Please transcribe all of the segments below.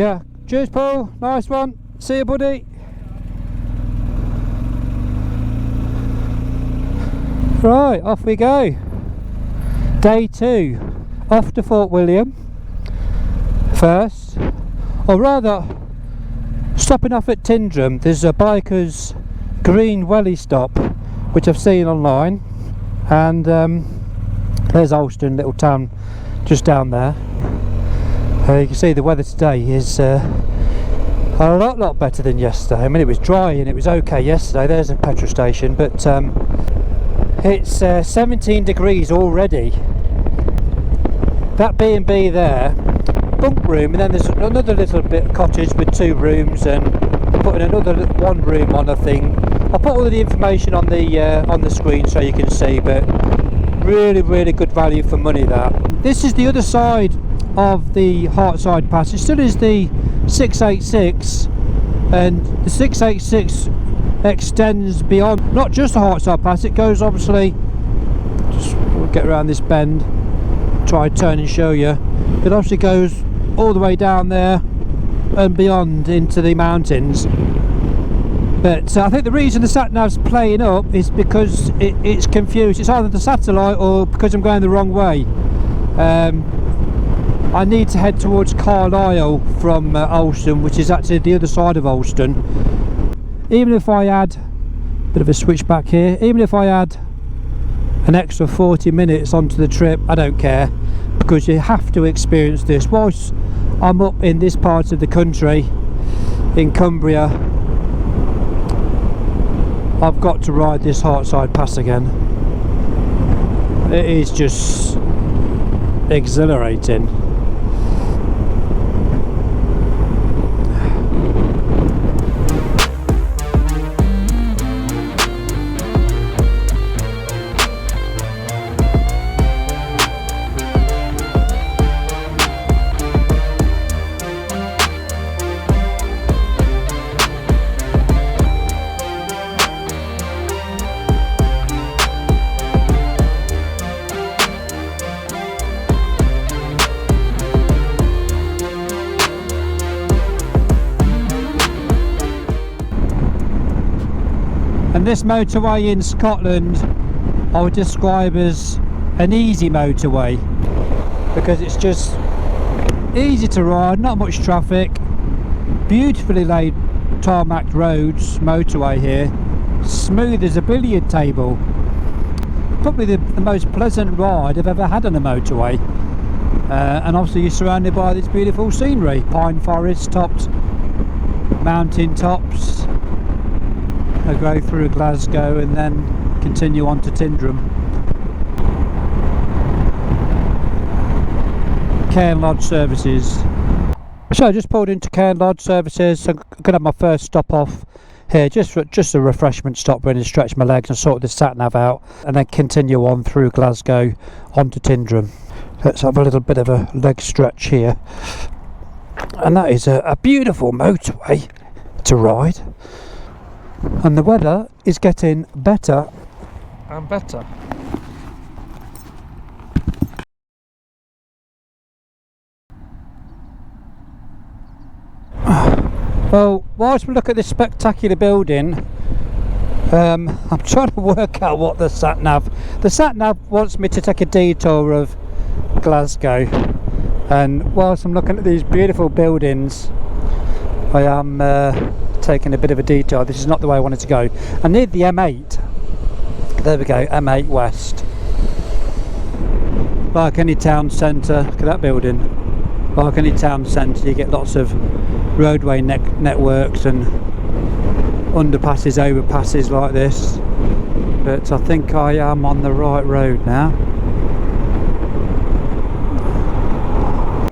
Yeah, cheers Paul, nice one, see you buddy. Right, off we go. Day 2, off to Fort William first, or rather stopping off at Tyndrum. There's a biker's Green Welly stop which I've seen online, and there's Alston, little town just down there. You can see the weather today is a lot better than yesterday. I mean, it was dry and it was okay yesterday. There's a petrol station, but it's 17 degrees already. That B&B there, bunk room, and then there's another little bit of cottage with 2 rooms, and putting another 1 room on, I think. I'll put all of the information on the screen so you can see, but really good value for money that. This is the other side of the Hartside Pass. It still is the 686, and the 686 extends beyond not just the Hartside Pass. It goes, obviously, we'll get around this bend, try and turn and show you. It obviously goes all the way down there and beyond into the mountains. But I think the reason the sat-nav's playing up is because it's confused. It's either the satellite or because I'm going the wrong way. I need to head towards Carlisle from Alston, which is actually the other side of Alston. Even if I add, bit of a switch back here, even if I add an extra 40 minutes onto the trip, I don't care, because you have to experience this. Whilst I'm up in this part of the country, in Cumbria, I've got to ride this Hartside Pass again. It is just exhilarating. And this motorway in Scotland I would describe as an easy motorway, because it's just easy to ride, not much traffic, beautifully laid tarmac roads, motorway here, smooth as a billiard table. Probably the most pleasant ride I've ever had on a motorway. And obviously you're surrounded by this beautiful scenery, pine forest topped, mountain tops. I go through Glasgow and then continue on to Tyndrum. Cairn Lodge services. So I just pulled into Cairn Lodge services. So I'm going to have my first stop off here, just a refreshment stop, really stretch my legs and sort the sat nav out, and then continue on through Glasgow onto Tyndrum. Let's have a little bit of a leg stretch here. And that is a beautiful motorway to ride. And the weather is getting better and better. Well, whilst we look at this spectacular building, I'm trying to work out what the sat-nav wants me to take a detour of Glasgow, and whilst I'm looking at these beautiful buildings, I am taking a bit of a detour. This is not the way I wanted to go. I need the M8. There we go, M8 West. Like any town centre, look at that building. Like any town centre, you get lots of roadway networks and underpasses, overpasses like this. But I think I am on the right road now.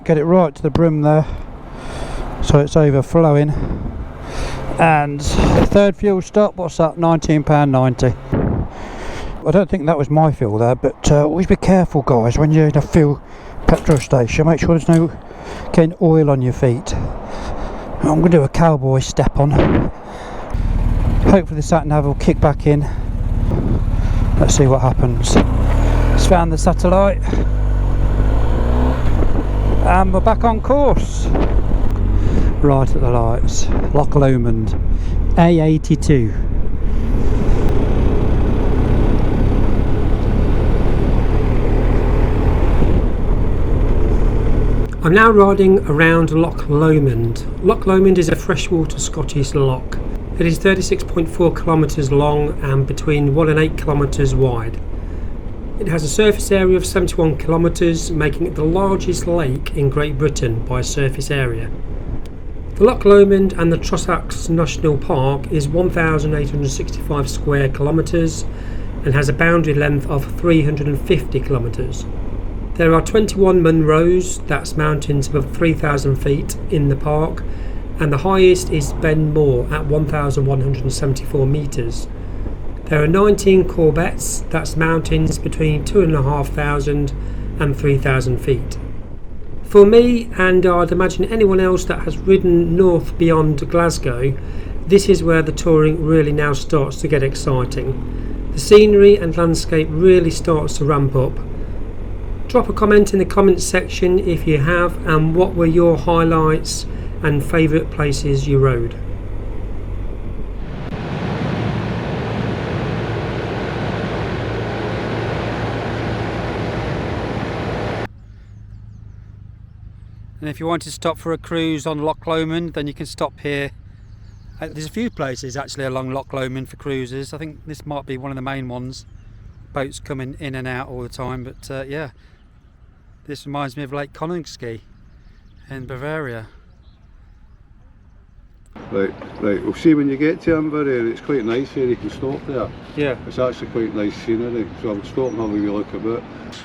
Get it right to the brim there, so it's overflowing. And third fuel stop, what's that, £19.90. I don't think that was my fuel there, but always be careful guys when you're in a fuel petrol station. Make sure there's no getting oil on your feet. I'm going to do a cowboy step on. Hopefully the sat nav will kick back in. Let's see what happens. Just found the satellite and we're back on course. right at the lights. Loch Lomond, A82. I'm now riding around Loch Lomond. Loch Lomond is a freshwater Scottish loch. It is 36.4 kilometres long and between 1 and 8 kilometres wide. It has a surface area of 71 kilometres, making it the largest lake in Great Britain by surface area. The Loch Lomond and the Trossachs National Park is 1,865 square kilometres and has a boundary length of 350 kilometres. There are 21 Munros, that's mountains above 3,000 feet, in the park, and the highest is Ben Moor at 1,174 metres. There are 19 Corbettes, that's mountains between 2,500 and 3,000 feet. For me, and I'd imagine anyone else that has ridden north beyond Glasgow, this is where the touring really now starts to get exciting. The scenery and landscape really starts to ramp up. Drop a comment in the comments section if you have, and what were your highlights and favourite places you rode. And if you want to stop for a cruise on Loch Lomond, then you can stop here. There's a few places actually along Loch Lomond for cruises. I think this might be one of the main ones. Boats coming in and out all the time, but yeah. This reminds me of Lake Coningsky in Bavaria. Right, we'll see when you get to Inveraray. It's quite nice here, you can stop there. Yeah. It's actually quite nice scenery, so I'll stop and have a wee look about.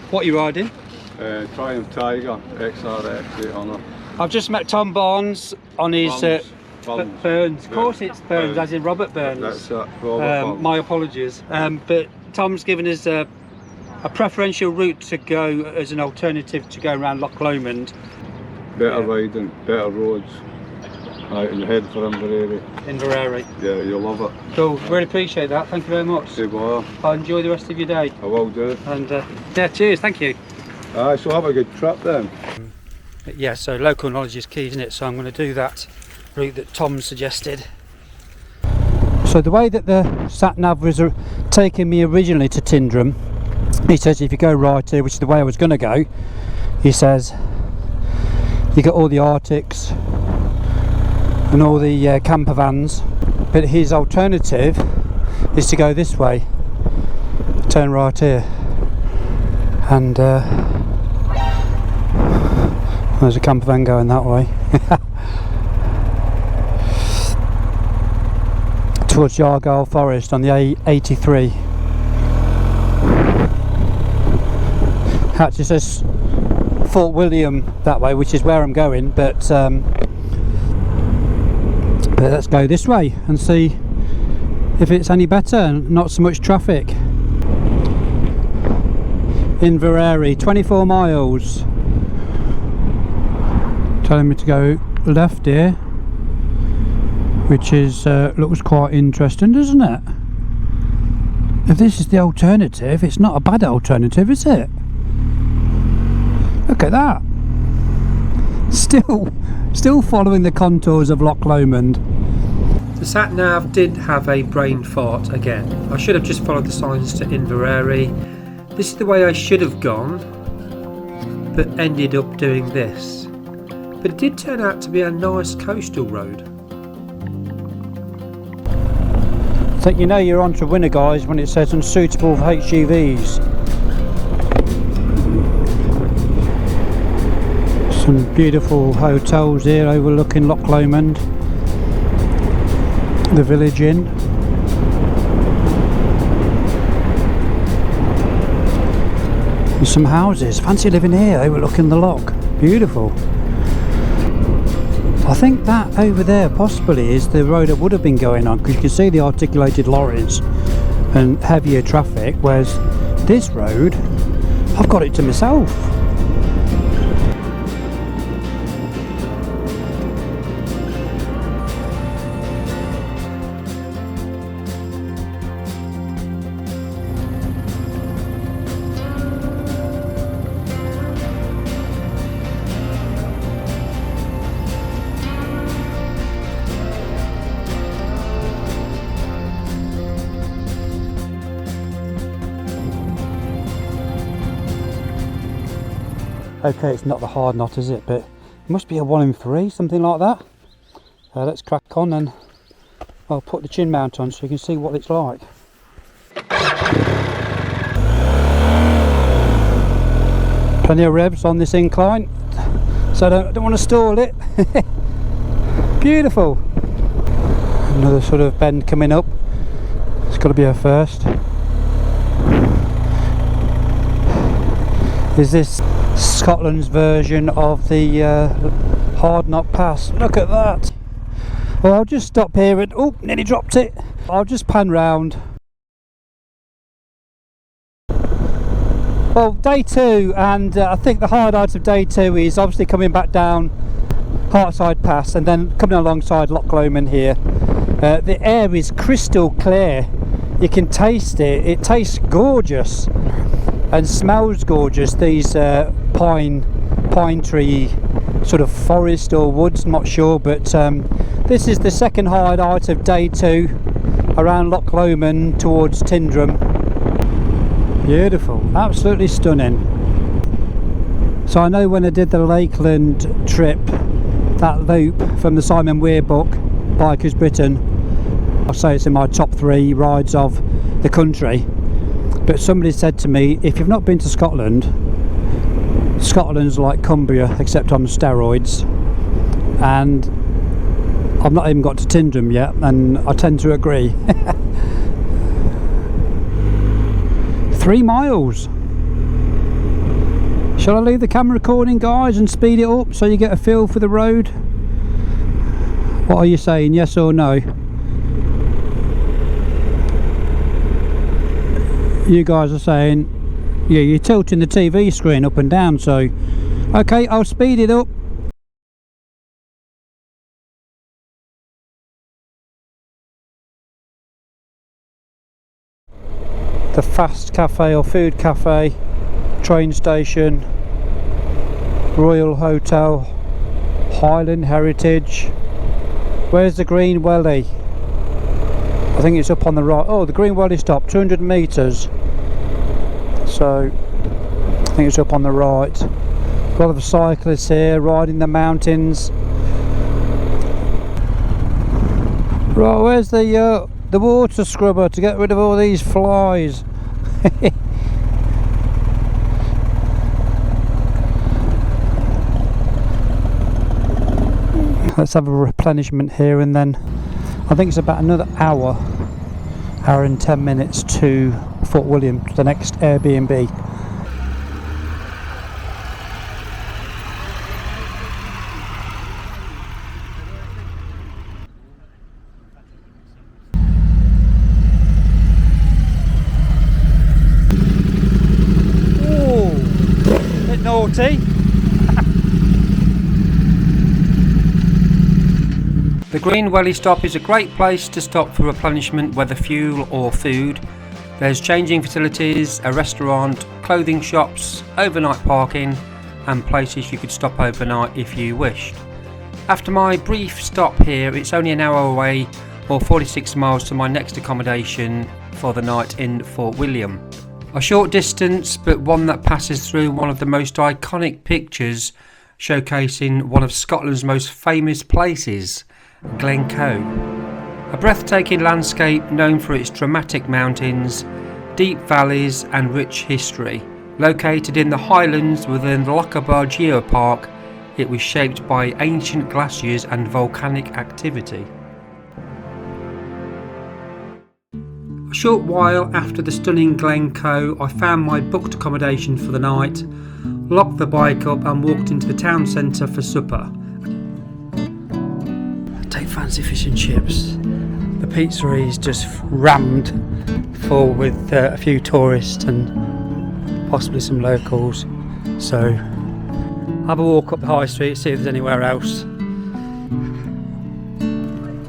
What are you riding? Triumph Tiger XRX 800. I've just met Tom Barnes on his Burns. Of course it's Burns, as in Robert Burns. That's it, Robert my apologies. But Tom's given us a preferential route to go as an alternative to go around Loch Lomond. Better riding, better roads. Right, and head for Inveraray. Inveraray. Yeah, you'll love it. Cool, really appreciate that, thank you very much. Hey, boy. I'll enjoy the rest of your day. I will do. And yeah, cheers, thank you. So have a good trip then. Yeah, so local knowledge is key, isn't it? So I'm going to do that route that Tom suggested. So the way that the sat-nav was taking me originally to Tyndrum, he says if you go right here, which is the way I was going to go, he says you get all the Arctics and all the camper vans, but his alternative is to go this way, turn right here, and there's a camper van going that way towards Argyle Forest on the A83. Actually says Fort William that way, which is where I'm going, but let's go this way and see if it's any better and not so much traffic. Inveraray, 24 miles. Telling me to go left here, which is looks quite interesting, doesn't it? If this is the alternative, it's not a bad alternative, is it? Look at that. Still following the contours of Loch Lomond. The sat-nav did have a brain fart again. I should have just followed the signs to Inveraray. This is the way I should have gone, but ended up doing this. But it did turn out to be a nice coastal road. I think you know you're on to winner, guys, when it says unsuitable for HGVs. Some beautiful hotels here overlooking Loch Lomond, the Village Inn. And some houses. Fancy living here overlooking the loch. Beautiful. I think that over there possibly is the road I would have been going on, because you can see the articulated lorries and heavier traffic, whereas this road, I've got it to myself. Okay, it's not the hard knot, is it? But it must be a 1 in 3, something like that. Let's crack on and I'll put the chin mount on so you can see what it's like. Plenty of revs on this incline, so I don't want to stall it. Beautiful. Another sort of bend coming up. It's got to be a first. Is this Scotland's version of the Hard Knot Pass? Look at that. Well, I'll just stop here and oh, nearly dropped it. I'll just pan round. Well, day 2, and I think the highlight of day 2 is obviously coming back down Hartside Pass and then coming alongside Loch Lomond here. The air is crystal clear. You can taste it. It tastes gorgeous and smells gorgeous. These pine tree sort of forest or woods, not sure, but this is the second highlight of day 2 around Loch Lomond towards Tyndrum. Beautiful, absolutely stunning. So I know when I did the Lakeland trip, that loop from the Simon Weir book, Bikers Britain, I'll say it's in my top 3 rides of the country. But somebody said to me, if you've not been to Scotland, Scotland's like Cumbria except on steroids. And I've not even got to Tyndrum yet, and I tend to agree. 3 miles. Shall I leave the camera recording, guys, and speed it up so you get a feel for the road? What are you saying, yes or no? You guys are saying, yeah, you're tilting the TV screen up and down, so okay, I'll speed it up. The Fast Cafe or Food Cafe, train station, Royal Hotel, Highland Heritage. Where's the Green Welly? I think it's up on the right. Oh, the Green Welly stop, 200 metres. So I think it's up on the right. A lot of cyclists here riding the mountains. Right, where's the water scrubber to get rid of all these flies? Let's have a replenishment here and then I think it's about another hour and 10 minutes to Fort William, to the next Airbnb. Oh, bit naughty. The Green Welly stop is a great place to stop for replenishment, whether fuel or food. There's changing facilities, a restaurant, clothing shops, overnight parking and places you could stop overnight if you wished. After my brief stop here, it's only an hour away or 46 miles to my next accommodation for the night in Fort William. A short distance, but one that passes through one of the most iconic pictures showcasing one of Scotland's most famous places, Glencoe. A breathtaking landscape known for its dramatic mountains, deep valleys and rich history. Located in the Highlands within the Loch Geopark, it was shaped by ancient glaciers and volcanic activity. A short while after the stunning Glencoe, I found my booked accommodation for the night, locked the bike up and walked into the town centre for supper. Take fancy fish and chips. The pizzeria is just rammed full with a few tourists and possibly some locals. So have a walk up the high street, see if there's anywhere else.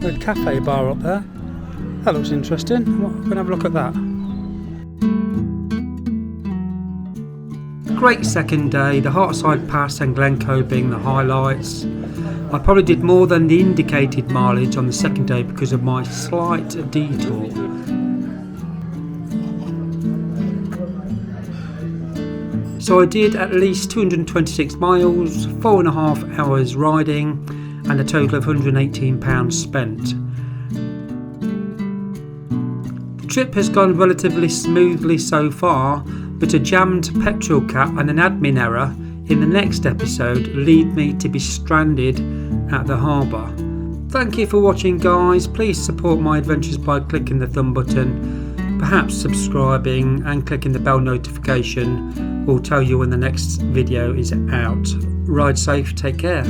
Good cafe bar up there. That looks interesting. We're going to have a look at that. Great second day, the Hartside Pass and Glencoe being the highlights. I probably did more than the indicated mileage on the second day because of my slight detour. So I did at least 226 miles, 4.5 hours riding, and a total of £118 spent. The trip has gone relatively smoothly so far, but a jammed petrol cap and an admin error in the next episode lead me to be stranded at the harbour. Thank you for watching, guys. Please support my adventures by clicking the thumb button, perhaps subscribing, and clicking the bell notification will tell you when the next video is out. Ride safe, take care.